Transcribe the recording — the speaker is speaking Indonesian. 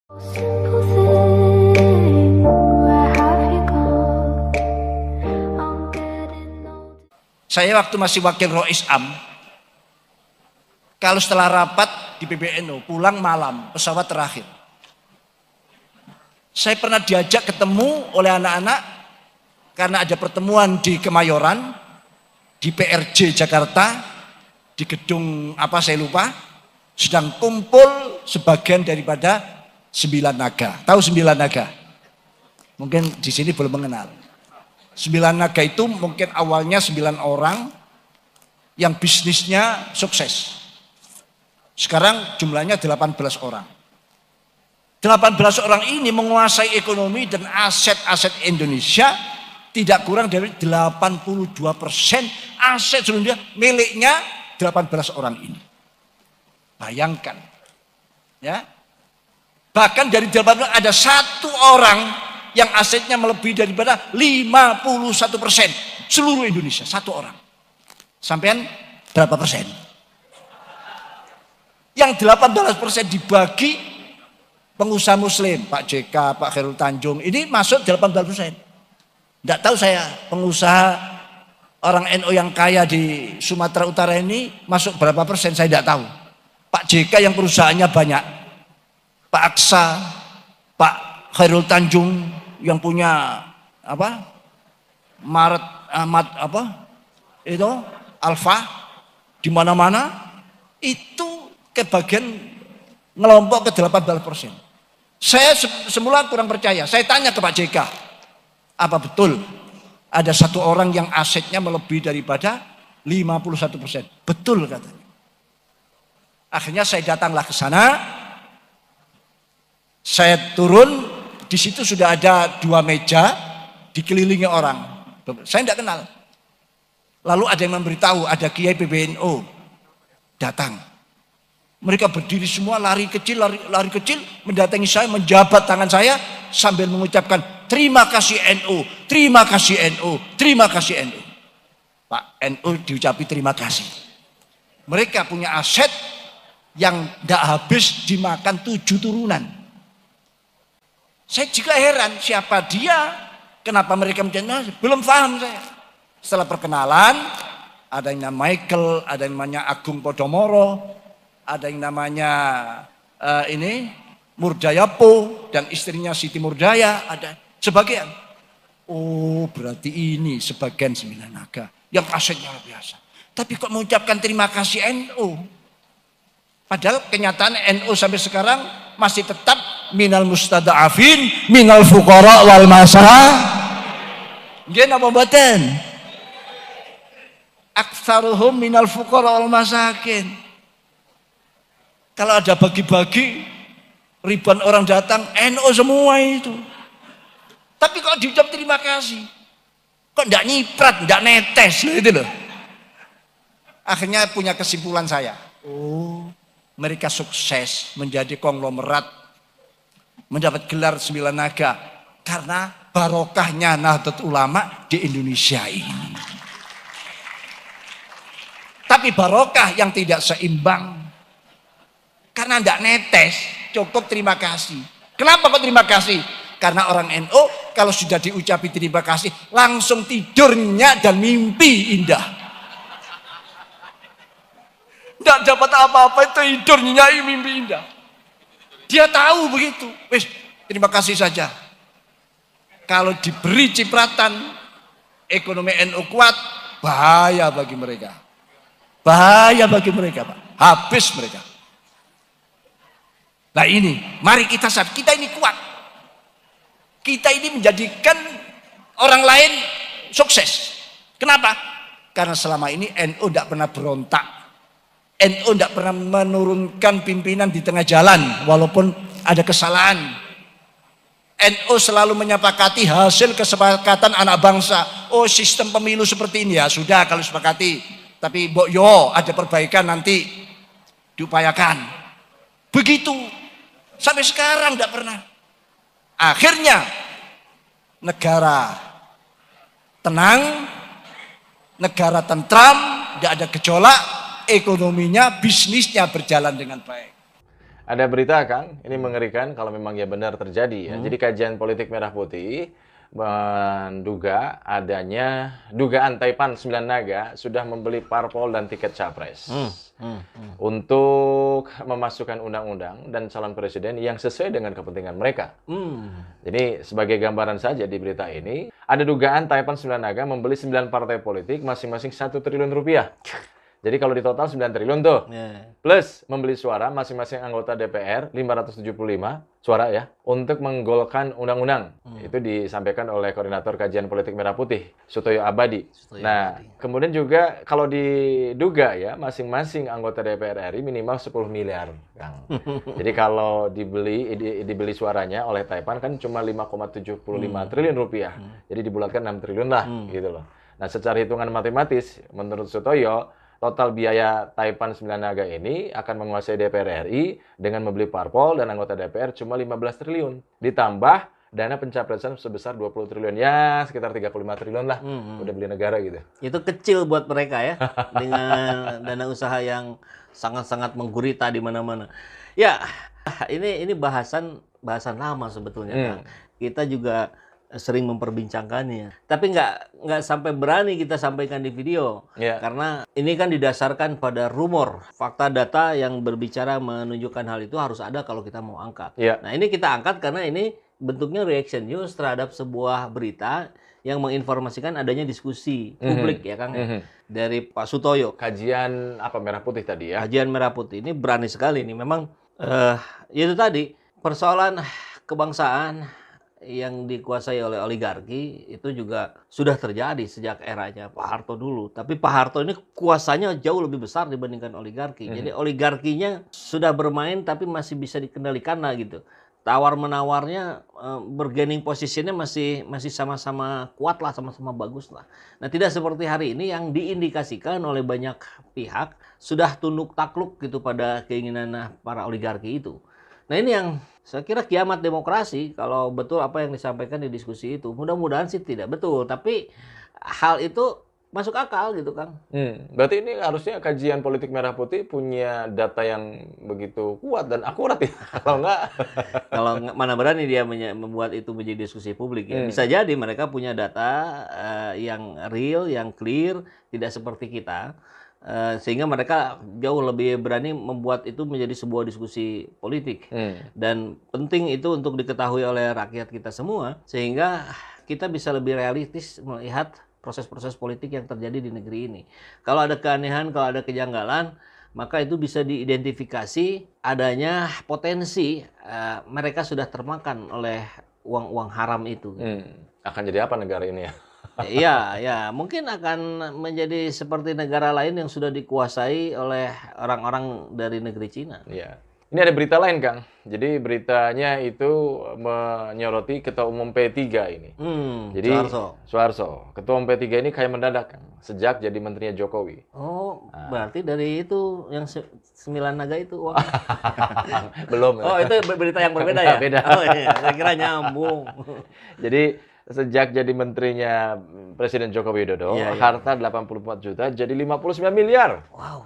Simple thing, where have you gone? I'm getting old. Saya waktu masih wakil Rois Am, kalau setelah rapat di PBNU, pulang malam, pesawat terakhir. Saya pernah diajak ketemu oleh anak-anak, karena ada pertemuan di Kemayoran, di PRJ Jakarta, di gedung apa saya lupa, sedang kumpul sebagian daripada 9 Naga. Tahu 9 Naga? Mungkin di sini belum mengenal. 9 Naga itu mungkin awalnya 9 orang yang bisnisnya sukses. Sekarang jumlahnya 18 orang. 18 orang ini menguasai ekonomi dan aset-aset Indonesia tidak kurang dari 82% aset seluruh dunia miliknya 18 orang ini. Bayangkan. Ya. Bahkan dari 18 ada 1 orang yang asetnya melebihi daripada 51% seluruh Indonesia. 1 orang. Sampean berapa persen? Yang 18% dibagi pengusaha muslim, Pak JK, Pak Khairul Tanjung, ini masuk 18%. Tidak tahu saya pengusaha orang NU yang kaya di Sumatera Utara ini masuk berapa persen, saya tidak tahu. Pak JK yang perusahaannya banyak, Pak Aksa, Pak Khairul Tanjung yang punya apa? Maret Ahmad apa? Itu Alfa di mana-mana itu kebagian ngelompok ke 18%. Saya semula kurang percaya. Saya tanya ke Pak JK, apa betul ada 1 orang yang asetnya melebihi daripada 51%? Betul katanya. Akhirnya saya datanglah ke sana. Saya turun, di situ sudah ada 2 meja dikelilingi orang. Saya tidak kenal. Lalu ada yang memberitahu ada Kiai PBNU datang. Mereka berdiri semua lari kecil mendatangi saya, menjabat tangan saya sambil mengucapkan terima kasih NU, terima kasih NU, terima kasih NU. Pak, NU diucapi terima kasih. Mereka punya aset yang tidak habis dimakan 7 turunan. Saya juga heran siapa dia, kenapa mereka menjadi belum paham saya. Setelah perkenalan, ada yang namanya Michael, ada yang namanya Agung Podomoro, ada yang namanya Murdayapo dan istrinya Siti Murdaya, ada sebagian. Oh, berarti ini sebagian 9 Naga yang asetnya luar biasa. Tapi kok mengucapkan terima kasih NU? Padahal kenyataan NU sampai sekarang masih tetap minal mustada'afin, minal fuqara wal masalah. Nggih napa mboten? Aktsaruhum minal fuqara wal masakin. Kalau ada bagi-bagi ribuan orang datang, NU semua itu. Tapi kok diucap terima kasih? Kok enggak nyiprat, enggak netes gitu loh. Akhirnya punya kesimpulan saya. Oh, mereka sukses menjadi konglomerat, mendapat gelar 9 Naga karena barokahnya Nahdlatul Ulama di Indonesia ini. Tapi barokah yang tidak seimbang karena tidak netes, cukup terima kasih. Kenapa kok terima kasih? Karena orang NU kalau sudah diucapi terima kasih langsung tidurnya dan mimpi indah. Tidak dapat apa-apa, tidurnya mimpi indah. Dia tahu begitu. Wis, terima kasih saja. Kalau diberi cipratan ekonomi NU kuat, bahaya bagi mereka. Bahaya bagi mereka, Pak. Habis mereka. Nah ini, mari kita sadar, kita ini kuat. Kita ini menjadikan orang lain sukses. Kenapa? Karena selama ini NU tidak pernah berontak. NU tidak pernah menurunkan pimpinan di tengah jalan walaupun ada kesalahan. NU selalu menyepakati hasil kesepakatan anak bangsa. Oh, sistem pemilu seperti ini ya sudah kalau sepakati. Tapi mbok yo ada perbaikan nanti diupayakan. Begitu sampai sekarang tidak pernah. Akhirnya negara tenang, negara tentram, tidak ada gejolak. Ekonominya, bisnisnya berjalan dengan baik. Ada berita, Kang, ini mengerikan kalau memang ya benar terjadi ya. Jadi kajian politik Merah Putih menduga adanya dugaan Taipan 9 Naga sudah membeli parpol dan tiket capres untuk memasukkan undang-undang dan calon presiden yang sesuai dengan kepentingan mereka. Jadi sebagai gambaran saja di berita ini, ada dugaan Taipan 9 Naga membeli 9 partai politik masing-masing 1 triliun rupiah. Jadi kalau di total 9 triliun tuh. Plus membeli suara masing-masing anggota DPR 575 suara ya untuk menggolkan undang-undang. Itu disampaikan oleh Koordinator Kajian Politik Merah Putih, Sutoyo Abadi. Kemudian juga kalau diduga ya masing-masing anggota DPR RI minimal 10 miliar, Kang. Jadi kalau dibeli suaranya oleh Taipan kan cuma 5,75 triliun rupiah. Jadi dibulatkan 6 triliun lah gitu loh. Nah, secara hitungan matematis menurut Sutoyo total biaya Taipan 9 Naga ini akan menguasai DPR RI dengan membeli parpol dan anggota DPR cuma 15 triliun. Ditambah dana pencapresan sebesar 20 triliun. Ya, sekitar 35 triliun lah. Udah beli negara gitu. Itu kecil buat mereka ya. Dengan dana usaha yang sangat-sangat menggurita di mana-mana. Ya, ini bahasan lama sebetulnya, Kang. Kita juga sering memperbincangkannya, tapi nggak sampai berani kita sampaikan di video, karena ini kan didasarkan pada rumor, fakta data yang berbicara menunjukkan hal itu harus ada kalau kita mau angkat. Nah ini kita angkat karena ini bentuknya reaction news terhadap sebuah berita yang menginformasikan adanya diskusi publik ya Kang, dari Pak Sutoyo. Kajian apa Merah Putih tadi ya? Kajian Merah Putih ini berani sekali nih, memang itu tadi persoalan kebangsaan yang dikuasai oleh oligarki itu juga sudah terjadi sejak eranya Pak Harto dulu. Tapi Pak Harto ini kuasanya jauh lebih besar dibandingkan oligarki. Jadi oligarkinya sudah bermain tapi masih bisa dikendalikan lah gitu. Tawar-menawarnya, bargaining posisinya masih sama-sama kuat lah, sama-sama bagus lah. Nah tidak seperti hari ini yang diindikasikan oleh banyak pihak sudah tunduk takluk gitu pada keinginan para oligarki itu. Nah ini yang saya kira kiamat demokrasi kalau betul apa yang disampaikan di diskusi itu. Mudah-mudahan sih tidak betul, tapi hal itu masuk akal gitu Kang. Berarti ini harusnya kajian politik Merah Putih punya data yang begitu kuat dan akurat ya. Kalau enggak, kalau mana berani dia membuat itu menjadi diskusi publik ya. Bisa jadi mereka punya data yang real, yang clear, tidak seperti kita. Sehingga mereka jauh lebih berani membuat itu menjadi sebuah diskusi politik. Dan penting itu untuk diketahui oleh rakyat kita semua, sehingga kita bisa lebih realistis melihat proses-proses politik yang terjadi di negeri ini. Kalau ada keanehan, kalau ada kejanggalan, maka itu bisa diidentifikasi adanya potensi mereka sudah termakan oleh uang-uang haram itu. Akan jadi apa negara ini ya? Iya, mungkin akan menjadi seperti negara lain yang sudah dikuasai oleh orang-orang dari negeri Cina. Iya. Ini ada berita lain, Kang. Jadi beritanya itu menyoroti Ketua Umum P3 ini. Jadi Soeharto. Ketua Umum P3 ini kayak mendadak, Kang, sejak jadi menterinya Jokowi. Oh, berarti dari itu yang 9 naga itu uang. Belum. Oh, itu berita yang berbeda ya? Beda. Oh iya, saya kira nyambung. Jadi sejak jadi menterinya Presiden Joko Widodo, harta 84 juta jadi 59 miliar. Wow.